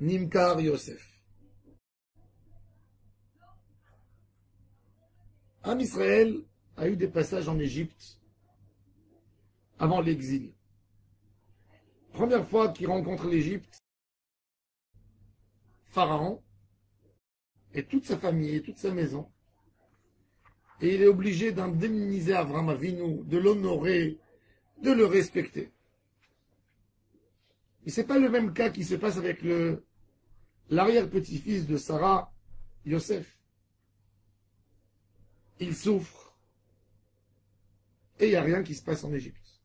Nimkar Yosef. Am Israël a eu des passages en Égypte avant l'exil. Première fois qu'il rencontre l'Égypte, Pharaon et toute sa famille et toute sa maison. Et il est obligé d'indemniser Avraham Avinu, de l'honorer, de le respecter. Et ce n'est pas le même cas qui se passe avec l'arrière-petit-fils de Sarah, Yosef. Il souffre. Et il n'y a rien qui se passe en Égypte.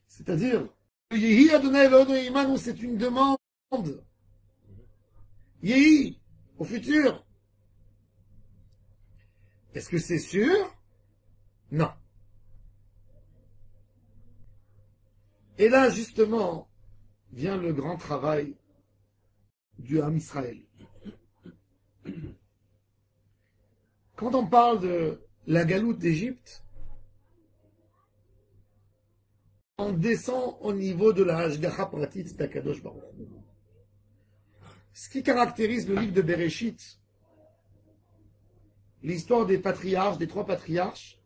C'est-à-dire, Yehi Adonai Eloheinu Imanu, c'est une demande. Yehi, au futur. Est-ce que c'est sûr? Non. Et là, justement, vient le grand travail du Ham Israël. Quand on parle de la galoute d'Égypte, on descend au niveau de la Hashgacha Pratit d'Akadosh Baruch Hu. Ce qui caractérise le livre de Bereshit, l'histoire des patriarches, des trois patriarches,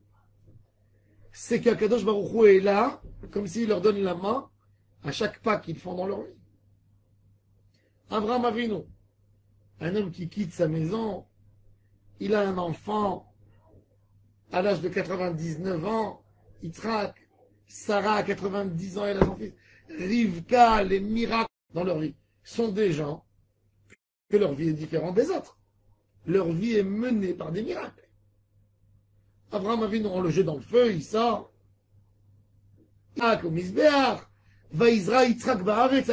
c'est qu'Akadosh Baruch Hu est là, comme s'il leur donne la main à chaque pas qu'ils font dans leur vie. Avraham Avinu, un homme qui quitte sa maison, il a un enfant à l'âge de 99 ans, Yitzhak, Sarah à 90 ans, elle a son fils, Rivka, les miracles dans leur vie sont des gens que leur vie est différente des autres. Leur vie est menée par des miracles. Avraham Avinu, on le jette dans le feu, il sort. Au Misbéach, Vaïzra, Yitzhak, Baaretz,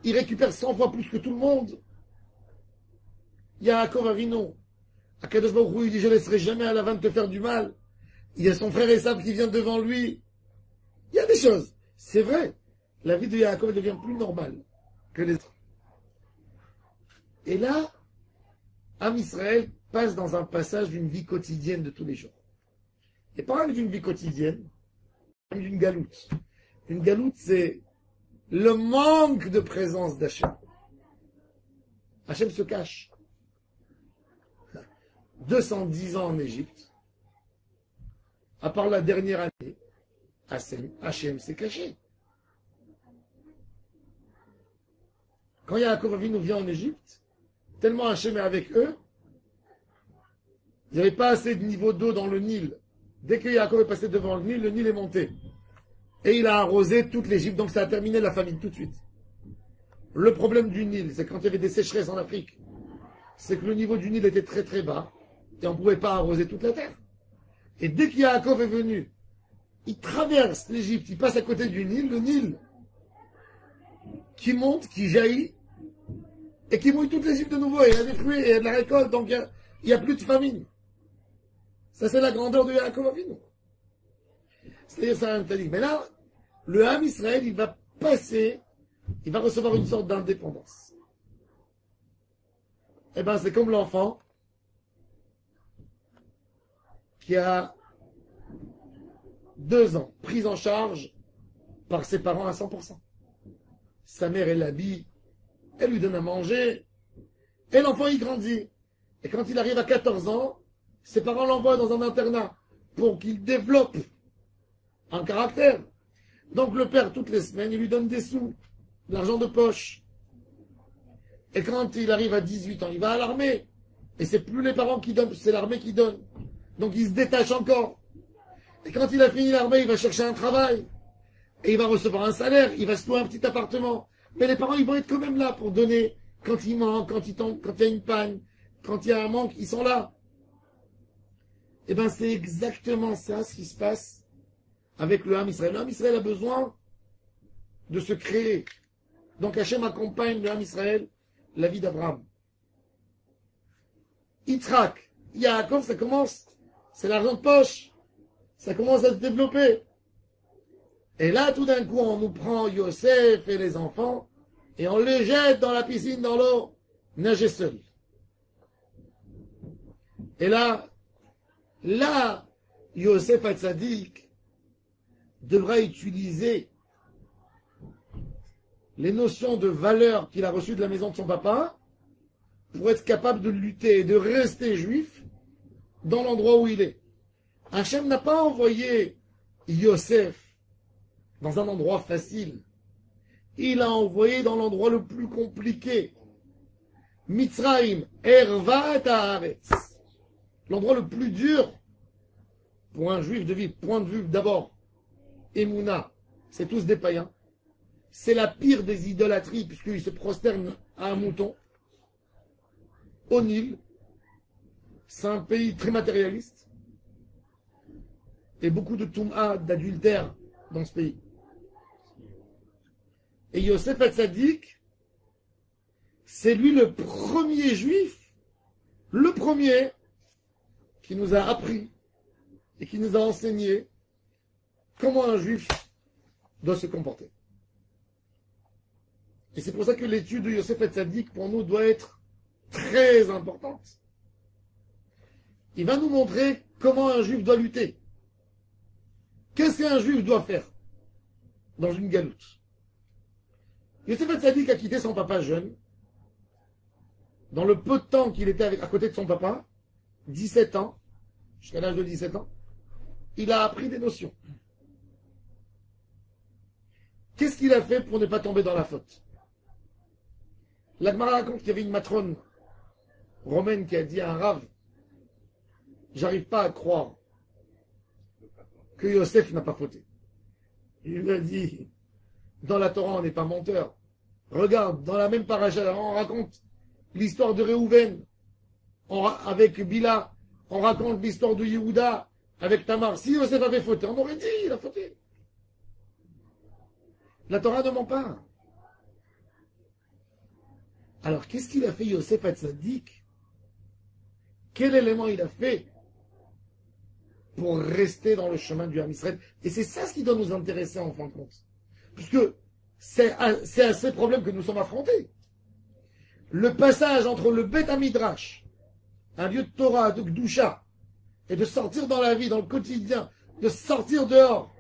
il récupère 100 fois plus que tout le monde. Yaakov Avinu, Akadosh Baruch Hu, il dit, je ne laisserai jamais à la vanne te faire du mal. Il y a son frère Esav qui vient devant lui. Il y a des choses. C'est vrai. La vie de Yaakov devient plus normale que les autres. Et là, Am Israël passe dans un passage d'une vie quotidienne de tous les jours. Et parle d'une vie quotidienne, comme d'une galoute. Une galoute, c'est le manque de présence d'Hachem. Hachem se cache. 210 ans en Égypte, à part la dernière année, Hachem s'est caché. Quand Yaakov Avinu vient en Égypte, tellement Hachem est avec eux, il n'y avait pas assez de niveau d'eau dans le Nil. Dès que Yaakov est passé devant le Nil est monté. Et il a arrosé toute l'Égypte, donc ça a terminé la famine tout de suite. Le problème du Nil, c'est quand il y avait des sécheresses en Afrique, c'est que le niveau du Nil était très très bas, et on ne pouvait pas arroser toute la terre. Et dès que Yaakov est venu, il traverse l'Égypte, il passe à côté du Nil, le Nil qui monte, qui jaillit, et qui mouille toute l'Égypte de nouveau, et il y a des fruits, et il y a de la récolte, donc il n'y a plus de famine. Ça, c'est la grandeur de Yaakov Avinu. C'est-à-dire, ça a dit. Mais là, le Ham Israël, il va passer, il va recevoir une sorte d'indépendance. Eh bien, c'est comme l'enfant qui a 2 ans, pris en charge par ses parents à 100%. Sa mère, elle l'habille, elle lui donne à manger, et l'enfant, il grandit. Et quand il arrive à 14 ans, ses parents l'envoient dans un internat pour qu'il développe un caractère. Donc le père, toutes les semaines, il lui donne des sous, de l'argent de poche. Et quand il arrive à 18 ans, il va à l'armée. Et c'est plus les parents qui donnent, c'est l'armée qui donne. Donc il se détache encore. Et quand il a fini l'armée, il va chercher un travail. Et il va recevoir un salaire, il va se louer un petit appartement. Mais les parents, ils vont être quand même là pour donner quand il manque, quand il tombe, quand il y a une panne, quand il y a un manque, ils sont là. Eh bien, c'est exactement ça ce qui se passe avec le Ham Israël. Le Ham Israël a besoin de se créer. Donc Hachem accompagne le Ham Israël, la vie d'Abraham. Yitzhak, Yaakov, ça commence, c'est l'argent de poche. Ça commence à se développer. Et là, tout d'un coup, on nous prend Yosef et les enfants et on les jette dans la piscine, dans l'eau, nager seul. Et là, Yosef Hatzadik devra utiliser les notions de valeur qu'il a reçues de la maison de son papa pour être capable de lutter et de rester juif dans l'endroit où il est. Hachem n'a pas envoyé Yosef dans un endroit facile. Il l'a envoyé dans l'endroit le plus compliqué. Mitzrayim, Ervat Haaretz. L'endroit le plus dur pour un juif de vivre. Point de vue d'abord. Emouna, c'est tous des païens. C'est la pire des idolâtries puisqu'ils se prosternent à un mouton. Au Nil. C'est un pays très matérialiste. Et beaucoup de toum'a, d'adultère dans ce pays. Et Yosef Hatzadik, c'est lui le premier juif, le premier qui nous a appris et qui nous a enseigné comment un juif doit se comporter. Et c'est pour ça que l'étude de Yosef Hatzadik pour nous doit être très importante. Il va nous montrer comment un juif doit lutter. Qu'est-ce qu'un juif doit faire dans une galoute? Yosef Hatzadik a quitté son papa jeune. Dans le peu de temps qu'il était à côté de son papa, 17 ans, jusqu'à l'âge de 17 ans, il a appris des notions. Qu'est-ce qu'il a fait pour ne pas tomber dans la faute? La Gemara raconte qu'il y avait une matrone romaine qui a dit à un rave, j'arrive pas à croire que Yosef n'a pas fauté. Il lui a dit, dans la Torah, on n'est pas menteur. Regarde, dans la même paracha, on raconte l'histoire de Réhouven avec Bila. On raconte l'histoire de Yehuda avec Tamar. Si Yosef avait fauté, on aurait dit, il a fauté. La Torah ne ment pas. Alors, qu'est-ce qu'il a fait Yosef Hatzadik? Quel élément il a fait pour rester dans le chemin du Ham Israël? Et c'est ça ce qui doit nous intéresser en fin de compte. Puisque c'est à ces problèmes que nous sommes affrontés. Le passage entre le Beth Hamidrash, un lieu de Torah, de Gdusha, et de sortir dans la vie, dans le quotidien, de sortir dehors,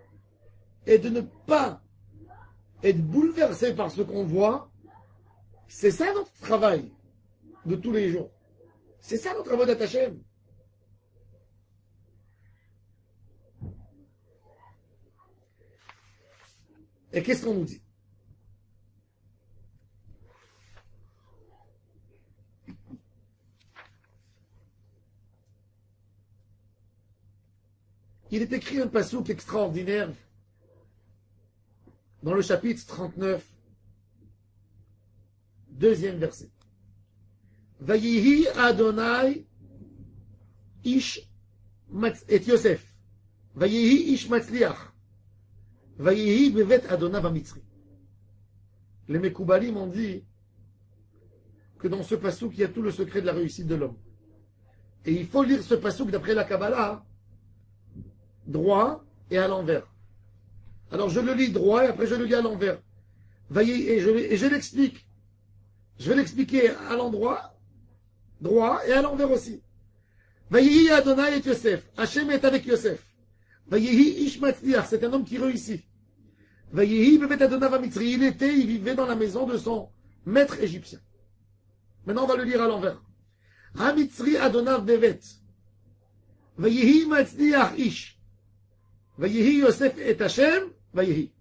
et de ne pas être bouleversé par ce qu'on voit, c'est ça notre travail de tous les jours. C'est ça notre travail d'attaché. Et qu'est-ce qu'on nous dit? Il est écrit un passouk extraordinaire dans le chapitre 39, deuxième verset. Vayihi Adonai ish et Yosef. Vayihi ish matzliach. Vayihi bevet Adonai vamitzri. Les Mekoubalim ont dit que dans ce passouk, il y a tout le secret de la réussite de l'homme. Et il faut lire ce passouk d'après la Kabbalah, droit et à l'envers. Alors je le lis droit et après je le lis à l'envers. Et je l'explique. Je vais l'expliquer à l'endroit, droit et à l'envers aussi. Vayihi Adonai et Yosef. Hachem est avec Yosef. Vayihi ish matzliach, c'est un homme qui réussit. Vayihi bevet Adonai vamitzri, il vivait dans la maison de son maître égyptien. Maintenant on va le lire à l'envers. Hamitzri Adonai bevet. Vayihi matzliach ish. Vayihi Yosef et Hachem, vayihi.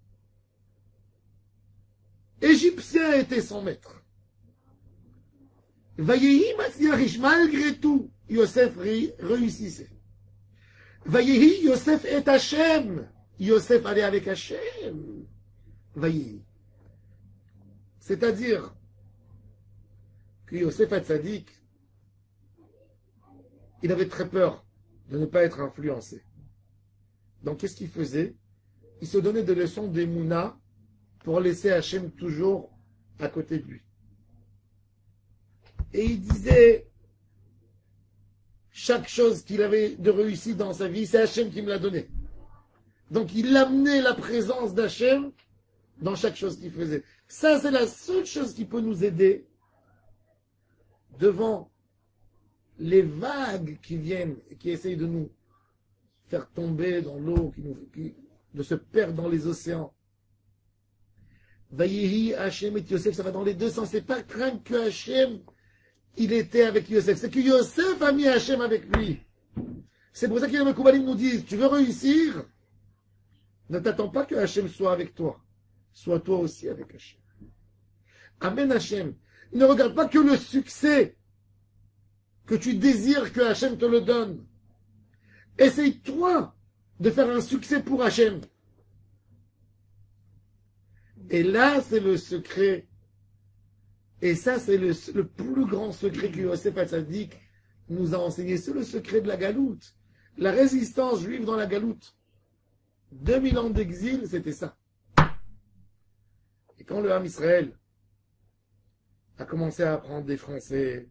Égyptien était son maître. Vayihi matzliach ish, malgré tout, Yosef réussissait. Vayihi Yosef et Hachem. Yosef allait avec Hachem. Vayihi. C'est-à-dire que Yosef Hatzadik, il avait très peur de ne pas être influencé. Donc qu'est-ce qu'il faisait? Il se donnait des leçons d'Emouna pour laisser Hachem toujours à côté de lui. Et il disait, chaque chose qu'il avait de réussite dans sa vie, c'est Hachem qui me l'a donné. Donc il amenait la présence d'Hachem dans chaque chose qu'il faisait. Ça, c'est la seule chose qui peut nous aider devant les vagues qui viennent et qui essayent de nous faire tomber dans l'eau, de se perdre dans les océans. Vayehi Hachem et Yosef, ça va dans les deux sens. C'est pas craindre que Hachem, il était avec Yosef. C'est que Yosef a mis Hachem avec lui. C'est pour ça que les Koubalim nous disent, tu veux réussir, ne t'attends pas que Hachem soit avec toi. Sois toi aussi avec Hachem. Amen Hachem. Ne regarde pas que le succès que tu désires que Hachem te le donne. Essaye-toi de faire un succès pour Hachem. Et là, c'est le secret. Et ça, c'est le plus grand secret que Yosef Hatzadik nous a enseigné. C'est le secret de la galoute. La résistance juive dans la galoute. 2000 ans d'exil, c'était ça. Et quand le Ham Israël a commencé à apprendre des Français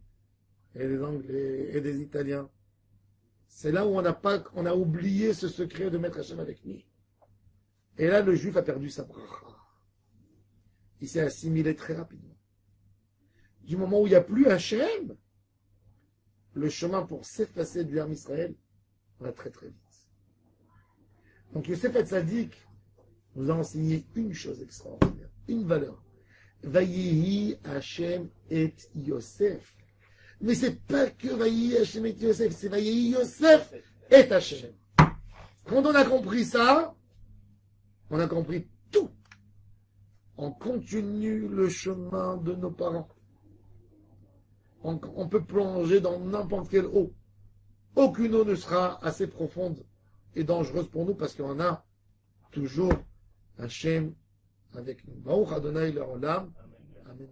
et des Anglais et des Italiens, c'est là où on a oublié ce secret de mettre Hachem avec lui. Et là, le juif a perdu sa bracha. Il s'est assimilé très rapidement. Du moment où il n'y a plus Hachem, le chemin pour s'effacer du Ham Israël va très très vite. Donc Yosef Hatzadik nous a enseigné une chose extraordinaire, une valeur. Vayehi Hachem et Yosef. Mais c'est pas que Vayehi Hachem et Yosef, c'est Vayehi Yosef et Hachem. Quand on a compris ça, on a compris tout. On continue le chemin de nos parents. On peut plonger dans n'importe quelle eau. Aucune eau ne sera assez profonde et dangereuse pour nous parce qu'on a toujours Hachem avec nous. Baruch Adonai Le'olam. Amen.